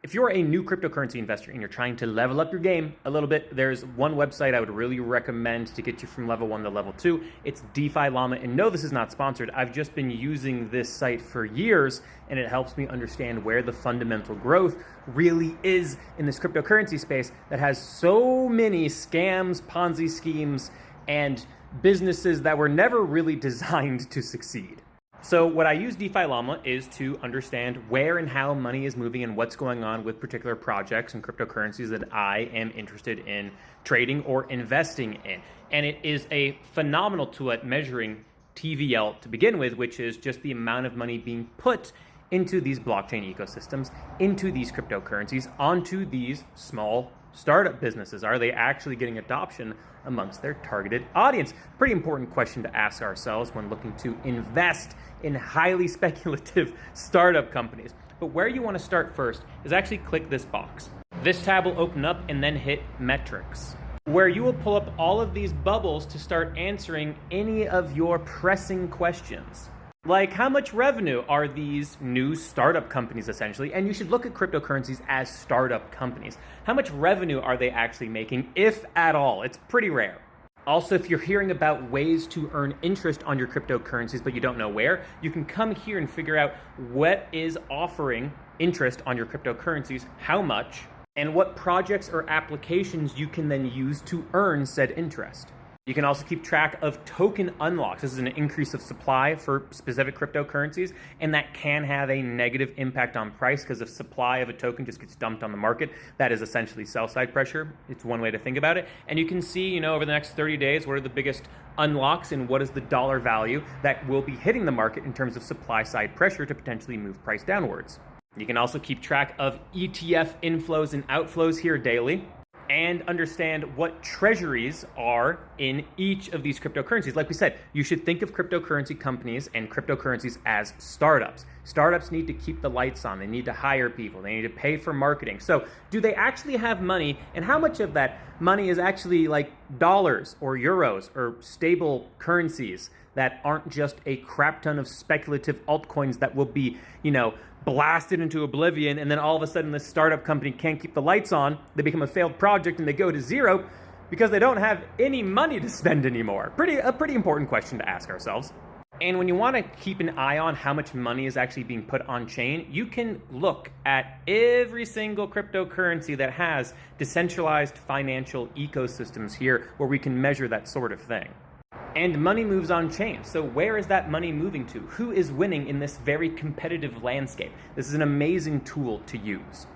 If you're a new cryptocurrency investor and you're trying to level up your game a little bit, there's one website I would really recommend to get you from level 1 to level 2. It's DefiLlama. And no, this is not sponsored. I've just been using this site for years, and it helps me understand where the fundamental growth really is in this cryptocurrency space that has so many scams, Ponzi schemes, and businesses that were never really designed to succeed. So what I use DefiLlama is to understand where and how money is moving and what's going on with particular projects and cryptocurrencies that I am interested in trading or investing in. And it is a phenomenal tool at measuring TVL to begin with, which is just the amount of money being put into these blockchain ecosystems, into these cryptocurrencies, onto these small startup businesses. Are they actually getting adoption amongst their targeted audience? Pretty important question to ask ourselves when looking to invest in highly speculative startup companies. But where you want to start first is actually click this box. This tab will open up and then hit metrics, where you will pull up all of these bubbles to start answering any of your pressing questions. Like, how much revenue are these new startup companies essentially? And you should look at cryptocurrencies as startup companies. How much revenue are they actually making, if at all? It's pretty rare. Also, if you're hearing about ways to earn interest on your cryptocurrencies, but you don't know where, you can come here and figure out what is offering interest on your cryptocurrencies, how much, and what projects or applications you can then use to earn said interest. You can also keep track of token unlocks. This is an increase of supply for specific cryptocurrencies, and that can have a negative impact on price because if supply of a token just gets dumped on the market, that is essentially sell side pressure. It's one way to think about it. And you can see, over the next 30 days, what are the biggest unlocks and what is the dollar value that will be hitting the market in terms of supply side pressure to potentially move price downwards. You can also keep track of ETF inflows and outflows here daily, and understand what treasuries are in each of these cryptocurrencies. Like we said, you should think of cryptocurrency companies and cryptocurrencies as startups. Startups need to keep the lights on. They need to hire people. They need to pay for marketing. So do they actually have money? And how much of that money is actually like dollars or euros or stable currencies that aren't just a crap ton of speculative altcoins that will be, blasted into oblivion, and then all of a sudden this startup company can't keep the lights on, they become a failed project and they go to zero because they don't have any money to spend anymore. A pretty important question to ask ourselves. And when you want to keep an eye on how much money is actually being put on chain, you can look at every single cryptocurrency that has decentralized financial ecosystems here where we can measure that sort of thing. And money moves on chain. So where is that money moving to? Who is winning in this very competitive landscape? This is an amazing tool to use.